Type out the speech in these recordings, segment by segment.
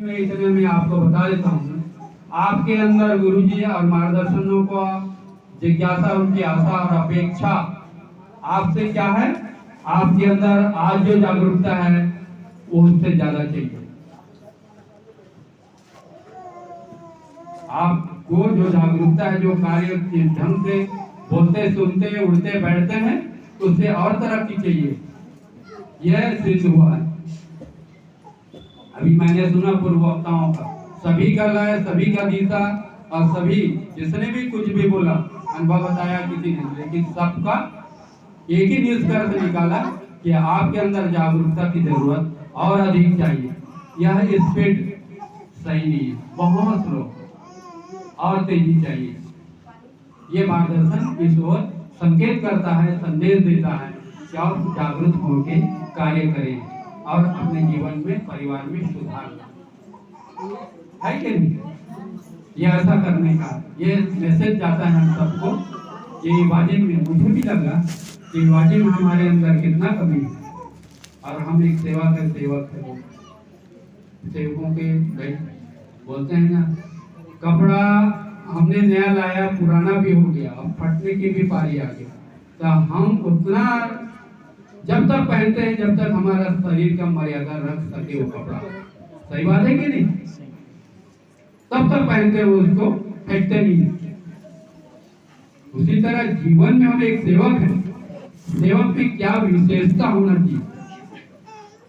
इतने में आपको बता देता हूँ, आपके अंदर गुरुजी और मार्गदर्शनों को जिज्ञासा, उनकी आशा और अपेक्षा आपसे क्या है, आपके अंदर आज जो जागरूकता है वो उससे ज्यादा चाहिए। आपको जो जागरूकता है, जो कार्य ढंग से बोलते, सुनते, उड़ते, बैठते हैं, उससे और तरक्की चाहिए। यह सिद्ध हुआ है। अभी मैंने सुना पूर्व वक्ताओं का, सभी का लय, सभी का दिशा और सभी जिसने भी कुछ भी बोला, अनुभव बताया किसी ने, लेकिन सबका एक ही निष्कर्ष निकाला कि आपके अंदर जागरूकता की जरूरत और अधिक चाहिए। यह स्पीड सही नहीं है, बहुत स्लो और तेजी चाहिए। ये मार्गदर्शन इस ओर संकेत करता है, संदेश देता है कि आप जागरूक होकर कार्य करें और अपने जीवन में, परिवार में सुधार लाएं। है कि नहीं? ये ऐसा करने का ये मैसेज जाता है हम सबको। ये वाजिब में मुझे भी लगा कि वाजिब हमारे अंदर कितना कमी है, और हम एक सेवा के सेवक है। सेवकों के बोलते हैं ना, कपड़ा हमने नया लाया, पुराना भी हो गया, अब फटने की भी पारी आ गई, तो हम उतना जब तक पहनते हैं जब तक हमारा शरीर का मर्यादा रख सके वो कपड़ा। सही बात है कि नहीं? तब तक पहनते हैं, उसको फेंकते नहीं है। उसी तरह जीवन में हम एक सेवक हैं, सेवक की क्या विशेषता होना चाहिए,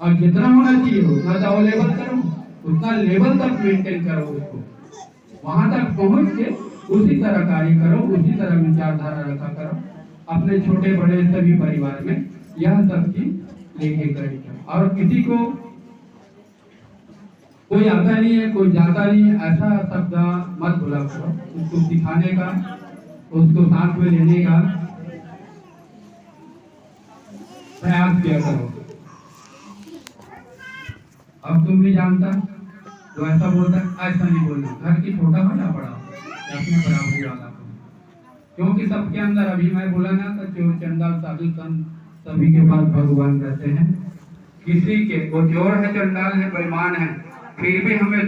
और जितना होना चाहिए उतना तो लेवल करो, उतना लेवल तक मेंटेन करो, उसको वहां तक पहुंच के उसी तरह कार्य करो, उसी तरह विचारधारा रखा करो। अपने छोटे बड़े सभी परिवार में यह सब चीज लेके करेगा। और किसी को कोई आता नहीं है, कोई जाता नहीं है, ऐसा शब्द मत बोला करो। उसको सिखाने का, उसको साथ में लेने का प्रयास किया करो। अब तुम भी जानता तो ऐसा बोलता, ऐसा नहीं बोलना, घर की छोटा हो या बड़ा हो, अपने बराबरी वाला हो। क्योंकि सबके अंदर, अभी मैं बोला ना, तो चोर चंडाल साधु संत सभी के पास भगवान रहते हैं। किसी के वो चोर है, चंडाल है, बेईमान है, फिर भी हमें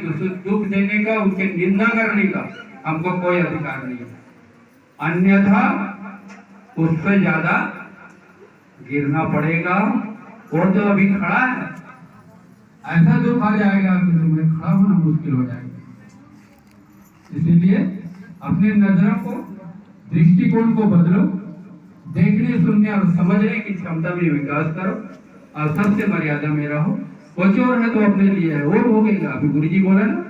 दुख देने का, उनके निंदा करने का हमको कोई अधिकार नहीं है। अन्यथा उससे ज्यादा गिरना पड़ेगा। वो तो अभी खड़ा है, ऐसा दुख आ जाएगा कि तुम्हें खड़ा होना मुश्किल हो जाएगा। इसीलिए अपनी नजरों को, दृष्टिकोण को बदलो, देखने, सुनने और समझने की क्षमता में विकास करो, और सबसे मर्यादा में रहो। वो चोर है तो अपने लिए है, वो भोगेगा। अभी गुरुजी बोला ना,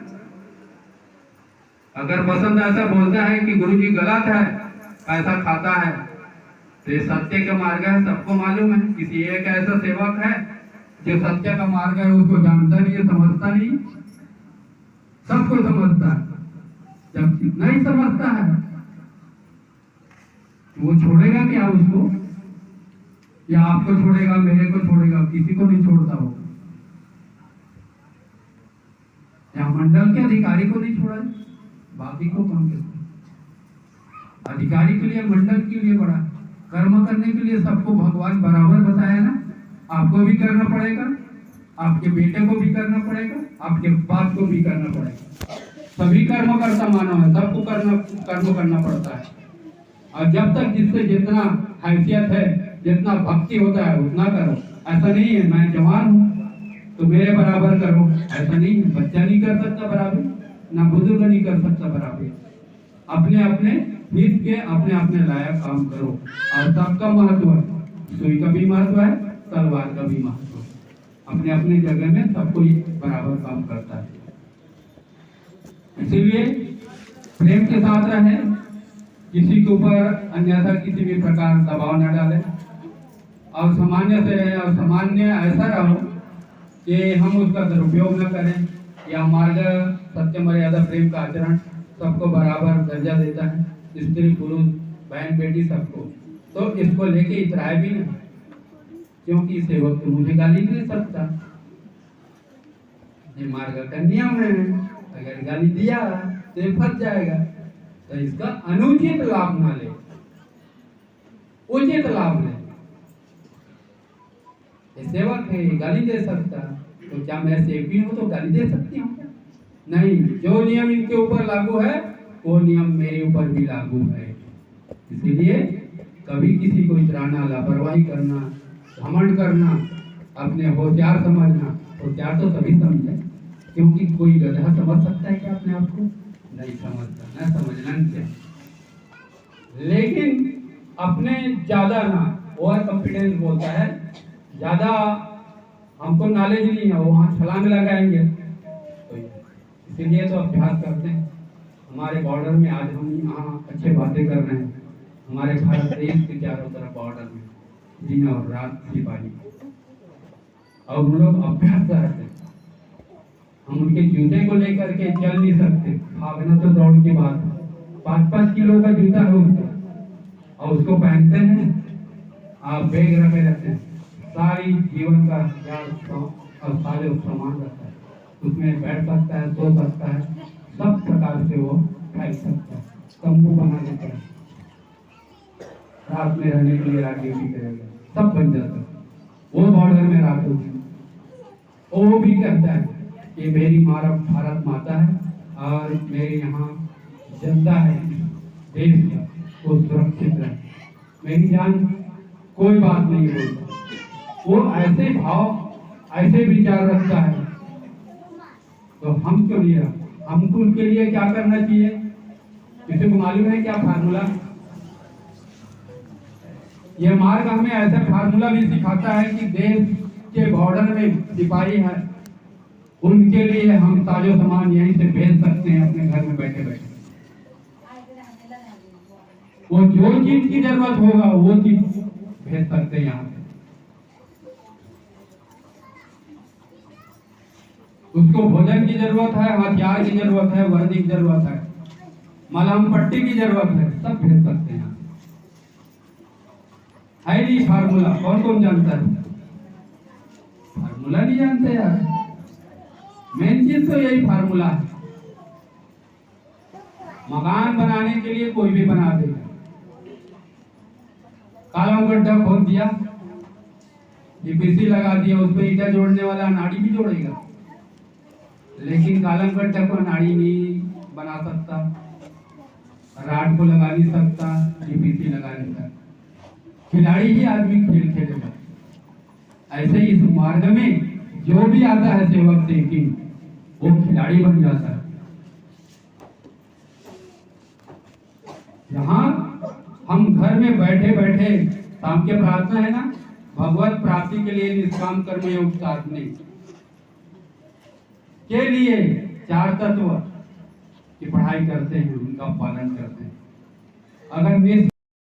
अगर पसंद ऐसा बोलता है कि गुरुजी गलत है, पैसा खाता है, तो ये सत्य का मार्ग है, सबको मालूम है। किसी एक ऐसा सेवक है जो सत्य का मार्ग है उसको जानता नहीं है, समझता नहीं, सबको समझता है। जब इतना ही समझता है वो छोड़ेगा क्या उसको? या आपको छोड़ेगा, मेरे को छोड़ेगा? किसी को नहीं छोड़ता हो। या मंडल के अधिकारी को नहीं छोड़ा, बाकी को कौन कहते? अधिकारी के लिए, मंडल के लिए बड़ा कर्म करने के लिए सबको भगवान बराबर बताया ना। आपको भी करना पड़ेगा, आपके बेटे को भी करना पड़ेगा, आपके बाप को भी करना पड़ेगा। सभी कर्म करता मानव है, सबको कर्म करना पड़ता है। और जब तक जिससे जितना हैसियत है, जितना भक्ति होता है उतना करो। ऐसा नहीं है मैं जवान हूँ तो मेरे बराबर करो, ऐसा नहीं है। बच्चा नहीं कर सकता बराबर, ना बुजुर्ग नहीं कर सकता बराबर। अपने अपने हित के, अपने अपने लायक काम करो। और सबका महत्व है, सुई का भी महत्व है, तलवार का भी महत्व है। अपने अपने जगह में सबको बराबर काम करता है। इसीलिए प्रेम के साथ रहे, किसी के ऊपर अन्यथा किसी भी प्रकार दबाव न डाले, और सामान्य से रहे। और सामान्य ऐसा रहो कि हम उसका दुरुपयोग न करें। या मार्ग, सत्य, मर्यादा, प्रेम का आचरण सबको बराबर दर्जा देता है, स्त्री पुरुष, बहन बेटी सबको। तो इसको लेके इतराए भी नहीं, क्योंकि सेवक तो मुझे गाली नहीं दे सकता। ये मार्ग का नियम है, अगर गाली दिया तो ये फंस जाएगा। तो इसका अनुचित लाभ ना ले, उचित लाभ ले। सेवक है, गाली दे सकता, तो क्या मैं सेवकी हूं तो गाली दे सकती हूँ? नहीं, जो नियम इनके ऊपर लागू है वो नियम मेरे ऊपर भी लागू है। इसीलिए कभी किसी को इतराना, लापरवाही करना, घमंड करना, अपने होशियार समझना, होशियार तो तभी समझे क्योंकि कोई गधा समझ सकता है क्या अपने आप को? नहीं समझता, न समझना क्या। लेकिन अपने ज्यादा ना, ओवर कॉन्फिडेंस बोलता है, ज्यादा हमको नॉलेज नहीं है, वहाँ छलांग लगाएंगे। तो इसीलिए तो अभ्यास करते हैं। हमारे बॉर्डर में आज हम यहाँ अच्छे बातें कर रहे हैं, हमारे भारत देश के चारों तरफ बॉर्डर में दिन और रात सिपाही, और उन लोग अभ्यास करते हैं। हम उनके जूते को लेकर के चल नहीं सकते, भागना तो दौड़ की बात है। 5-5 किलो का जूता है उनका, और उसको पहनते हैं, आप बैग रखे रहते हैं, सारी जीवन का और सारे सामान रहता है, उसमें बैठ सकता है, सो सकता है, सब प्रकार से वो फैल सकता है, तंबू बना लेता है, रात में रहने के लिए रात ड्यूटी करेगा, सब बन जाता है। वो बॉर्डर में रात होगी, वो भी कहता है कि मेरी भारत माता है और मेरे यहाँ जनता है, देश का वो सुरक्षित रहे, मेरी जान कोई बात नहीं बोलता। वो ऐसे भाव, ऐसे विचार रखता है, तो हम क्यों नहीं रखते? हमको उनके लिए क्या करना चाहिए? किसी को मालूम है क्या फार्मूला? ये मार्ग हमें ऐसा फार्मूला भी सिखाता है कि देश के बॉर्डर में सिपाही है, उनके लिए हम साजो सामान यहीं से भेज सकते हैं अपने घर में बैठे बैठे। वो जो चीज की जरूरत होगा वो चीज भेज सकते हैं यहाँ से। उसको भोजन की जरूरत है, हथियार की जरूरत है, वर्दी की जरूरत है, मलहम पट्टी की जरूरत है, सब भेज सकते हैं। है नहीं फार्मूला? कौन कौन जानता है? फार्मूला नहीं जानते यार। मेन चीज तो यही फार्मूला है। मकान बनाने के लिए कोई भी बना देगा, काला गड्ढा खोद दिया, डीपीसी लगा दिया, उस पर ईटा जोड़ने वाला नाड़ी भी जोड़ेगा, लेकिन कालम गड्ढा को नाड़ी नहीं बना सकता, राड को लगा नहीं सकता, डीपीसी लगा नहीं सकता। खिलाड़ी ही आदमी खेल खेलेगा। ऐसे ही इस मार्ग में जो भी आता है सेवक सेवकी, वो खिलाड़ी बन जाता है। यहाँ हम घर में बैठे बैठे, शाम के प्रार्थना है ना, भगवत प्राप्ति के लिए निष्काम कर्म योग साधने के लिए 4 तत्व की पढ़ाई करते हैं, उनका पालन करते हैं। अगर